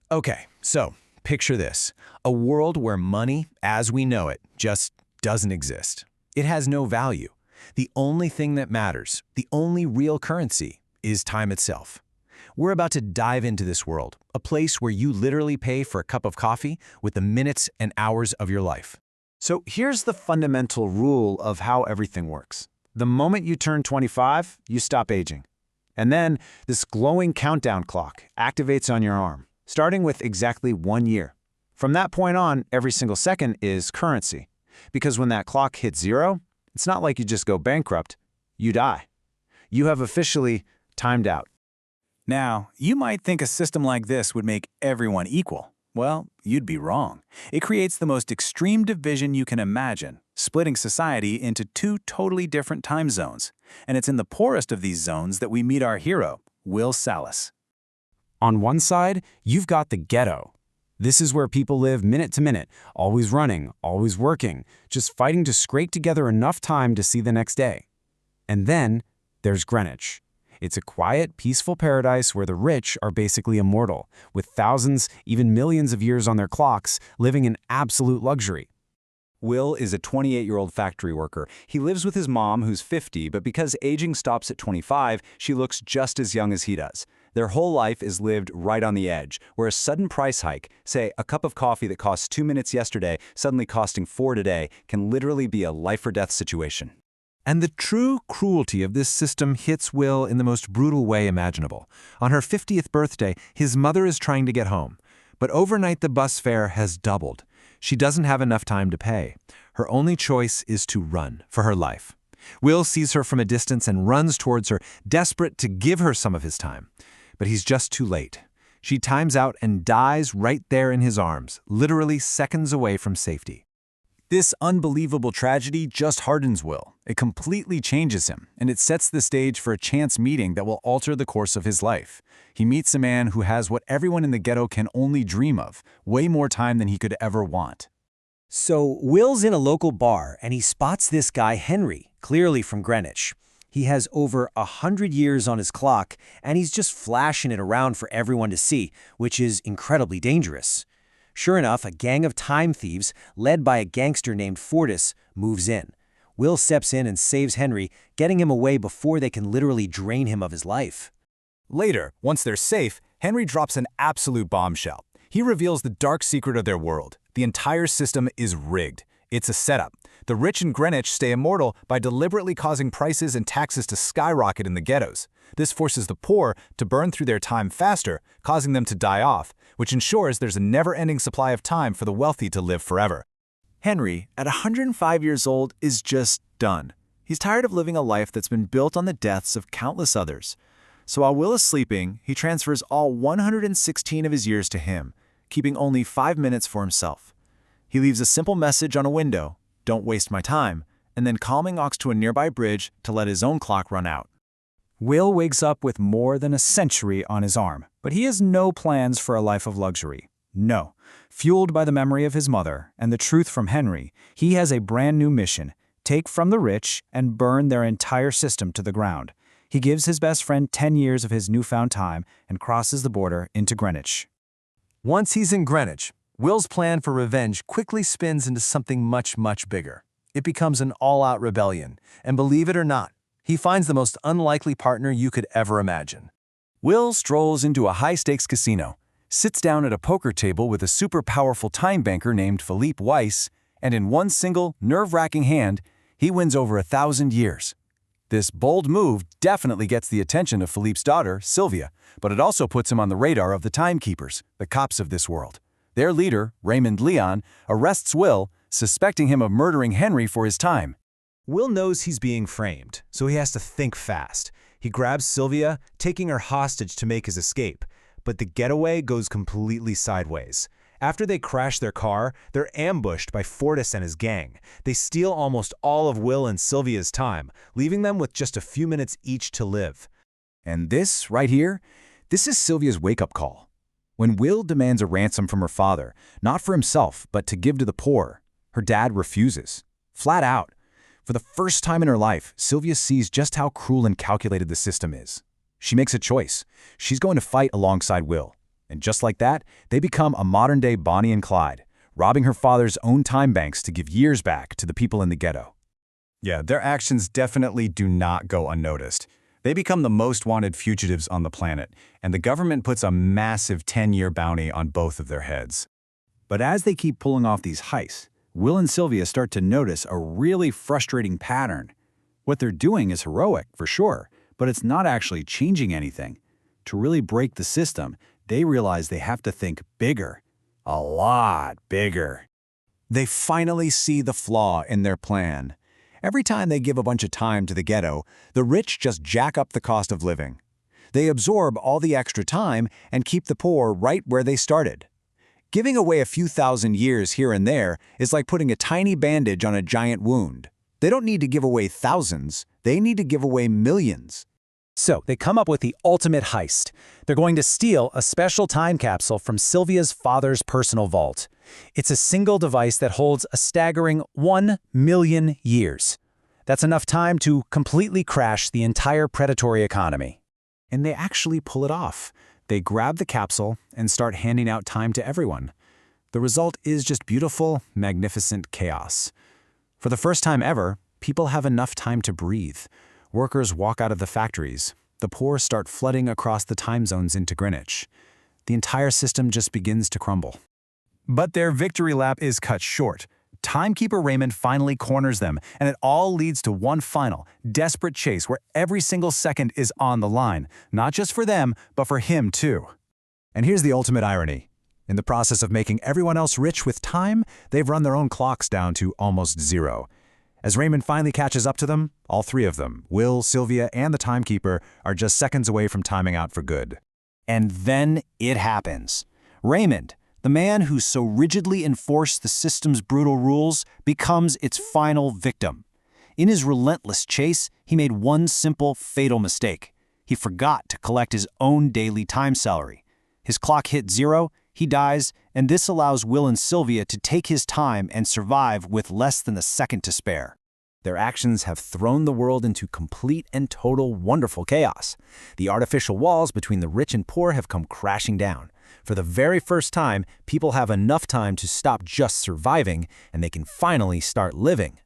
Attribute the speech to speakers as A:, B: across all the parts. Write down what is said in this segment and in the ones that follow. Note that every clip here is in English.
A: Okay, so picture this. A world where money, as we know it, just doesn't exist. It has no value. The only thing that matters, the only real currency, is time itself. We're about to dive into this world, a place where you literally pay for a cup of coffee with the minutes and hours of your life.
B: So here's the fundamental rule of how everything works. The moment you turn 25, you stop aging. And then this glowing countdown clock activates on your arm, starting with exactly 1 year. From that point on, every single second is currency. Because when that clock hits zero, it's not like you just go bankrupt, you die. You have officially timed out.
C: Now, you might think a system like this would make everyone equal. Well, you'd be wrong. It creates the most extreme division you can imagine, splitting society into two totally different time zones. And it's in the poorest of these zones that we meet our hero, Will Salas.
D: On one side, you've got the ghetto. This is where people live minute to minute, always running, always working, just fighting to scrape together enough time to see the next day. And then there's Greenwich. It's a quiet, peaceful paradise where the rich are basically immortal, with thousands, even millions of years on their clocks, living in absolute luxury.
E: Will is a 28-year-old factory worker. He lives with his mom, who's 50, but because aging stops at 25, she looks just as young as he does. Their whole life is lived right on the edge, where a sudden price hike, say a cup of coffee that cost 2 minutes yesterday, suddenly costing 4 today, can literally be a life-or-death situation.
A: And the true cruelty of this system hits Will in the most brutal way imaginable. On her 50th birthday, his mother is trying to get home. But overnight the bus fare has doubled. She doesn't have enough time to pay. Her only choice is to run for her life. Will sees her from a distance and runs towards her, desperate to give her some of his time. But he's just too late. She times out and dies right there in his arms, literally seconds away from safety.
C: This unbelievable tragedy just hardens Will. It completely changes him, and it sets the stage for a chance meeting that will alter the course of his life. He meets a man who has what everyone in the ghetto can only dream of, way more time than he could ever want.
F: So Will's in a local bar, and he spots this guy Henry, clearly from Greenwich. He has over 100 years on his clock, and he's just flashing it around for everyone to see, which is incredibly dangerous. Sure enough, a gang of time thieves, led by a gangster named Fortis, moves in. Will steps in and saves Henry, getting him away before they can literally drain him of his life.
C: Later, once they're safe, Henry drops an absolute bombshell. He reveals the dark secret of their world. The entire system is rigged. It's a setup. The rich in Greenwich stay immortal by deliberately causing prices and taxes to skyrocket in the ghettos. This forces the poor to burn through their time faster, causing them to die off, which ensures there's a never-ending supply of time for the wealthy to live forever. Henry, at 105 years old, is just done. He's tired of living a life that's been built on the deaths of countless others. So while Will is sleeping, he transfers all 116 of his years to him, keeping only 5 minutes for himself. He leaves a simple message on a window, "Don't waste my time," and then calmly walks to a nearby bridge to let his own clock run out. Will wakes up with more than a century on his arm, but he has no plans for a life of luxury. No. Fueled by the memory of his mother and the truth from Henry, he has a brand new mission: take from the rich and burn their entire system to the ground. He gives his best friend 10 years of his newfound time and crosses the border into Greenwich.
A: Once he's in Greenwich, Will's plan for revenge quickly spins into something much, much bigger. It becomes an all-out rebellion, and believe it or not, he finds the most unlikely partner you could ever imagine.
C: Will strolls into a high-stakes casino, sits down at a poker table with a super-powerful time banker named Philippe Weiss, and in one single, nerve-wracking hand, he wins over 1,000 years. This bold move definitely gets the attention of Philippe's daughter, Sylvia, but it also puts him on the radar of the timekeepers, the cops of this world. Their leader, Raymond Leon, arrests Will, suspecting him of murdering Henry for his time.
A: Will knows he's being framed, so he has to think fast. He grabs Sylvia, taking her hostage to make his escape, but the getaway goes completely sideways. After they crash their car, they're ambushed by Fortis and his gang. They steal almost all of Will and Sylvia's time, leaving them with just a few minutes each to live.
C: And this, right here, this is Sylvia's wake-up call. When Will demands a ransom from her father, not for himself, but to give to the poor, her dad refuses. Flat out. For the first time in her life, Sylvia sees just how cruel and calculated the system is. She makes a choice. She's going to fight alongside Will. And just like that, they become a modern-day Bonnie and Clyde, robbing her father's own time banks to give years back to the people in the ghetto. Yeah, their actions definitely do not go unnoticed. They become the most wanted fugitives on the planet, and the government puts a massive 10-year bounty on both of their heads. But as they keep pulling off these heists, Will and Sylvia start to notice a really frustrating pattern. What they're doing is heroic, for sure, but it's not actually changing anything. To really break the system, they realize they have to think bigger. A lot bigger. They finally see the flaw in their plan. Every time they give a bunch of time to the ghetto, the rich just jack up the cost of living. They absorb all the extra time and keep the poor right where they started. Giving away a few thousand years here and there is like putting a tiny bandage on a giant wound. They don't need to give away thousands, they need to give away millions.
F: So they come up with the ultimate heist. They're going to steal a special time capsule from Sylvia's father's personal vault. It's a single device that holds a staggering 1 million years. That's enough time to completely crash the entire predatory economy.
C: And they actually pull it off. They grab the capsule and start handing out time to everyone. The result is just beautiful, magnificent chaos. For the first time ever, people have enough time to breathe. Workers walk out of the factories. The poor start flooding across the time zones into Greenwich. The entire system just begins to crumble. But their victory lap is cut short. Timekeeper Raymond finally corners them, and it all leads to one final, desperate chase where every single second is on the line, not just for them, but for him too. And here's the ultimate irony. In the process of making everyone else rich with time, they've run their own clocks down to almost zero. As Raymond finally catches up to them, all three of them, Will, Sylvia, and the timekeeper, are just seconds away from timing out for good.
F: And then it happens. Raymond, the man who so rigidly enforced the system's brutal rules, becomes its final victim. In his relentless chase, he made one simple, fatal mistake. He forgot to collect his own daily time salary. His clock hit zero, he dies, and this allows Will and Sylvia to take his time and survive with less than a second to spare.
C: Their actions have thrown the world into complete and total wonderful chaos. The artificial walls between the rich and poor have come crashing down. For the very first time, people have enough time to stop just surviving, and they can finally start living.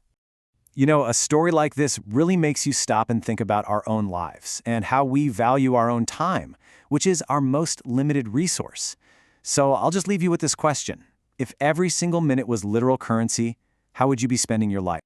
B: You know, a story like this really makes you stop and think about our own lives and how we value our own time, which is our most limited resource. So I'll just leave you with this question. If every single minute was literal currency, how would you be spending your life?